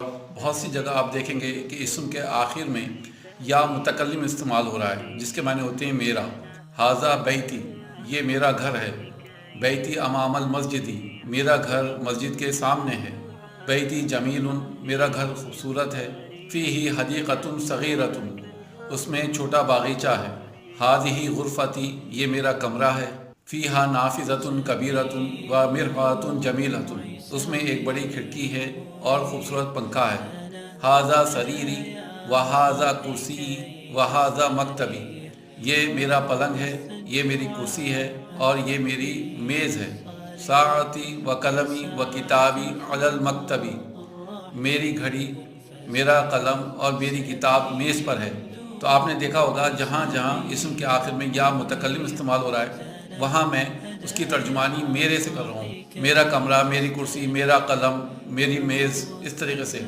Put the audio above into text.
بہت سی جگہ آپ دیکھیں گے کہ اسم کے آخر میں یا متکلم استعمال ہو رہا ہے، جس کے معنی ہوتے ہیں میرا. ہاذا بیتی، یہ میرا گھر ہے. بیتی امام المسجدی، میرا گھر مسجد کے سامنے ہے. بیتی جمیل، میرا گھر خوبصورت ہے. فیہ حدیقۃ صغیرۃ، اس میں چھوٹا باغیچہ ہے. ہاذہ غرفتی، یہ میرا کمرہ ہے. فیہا نافذۃ کبیرۃ و مرآۃ جمیلۃ، اس میں ایک بڑی کھڑکی ہے اور خوبصورت پنکھا ہے. ہاذا سریری و ہاذا کرسی و ہاذا مکتبی، یہ میرا پلنگ ہے، یہ میری کرسی ہے اور یہ میری میز ہے. ساعتی و قلمی و کتابی علی المکتبی، میری گھڑی، میرا قلم اور میری کتاب میز پر ہے. تو آپ نے دیکھا ہوگا جہاں جہاں اسم کے آخر میں یا متکلم استعمال ہو رہا ہے، وہاں میں اس کی ترجمانی میرے سے کر رہا ہوں. میرا کمرہ، میری کرسی، میرا قلم، میری میز، اس طریقے سے.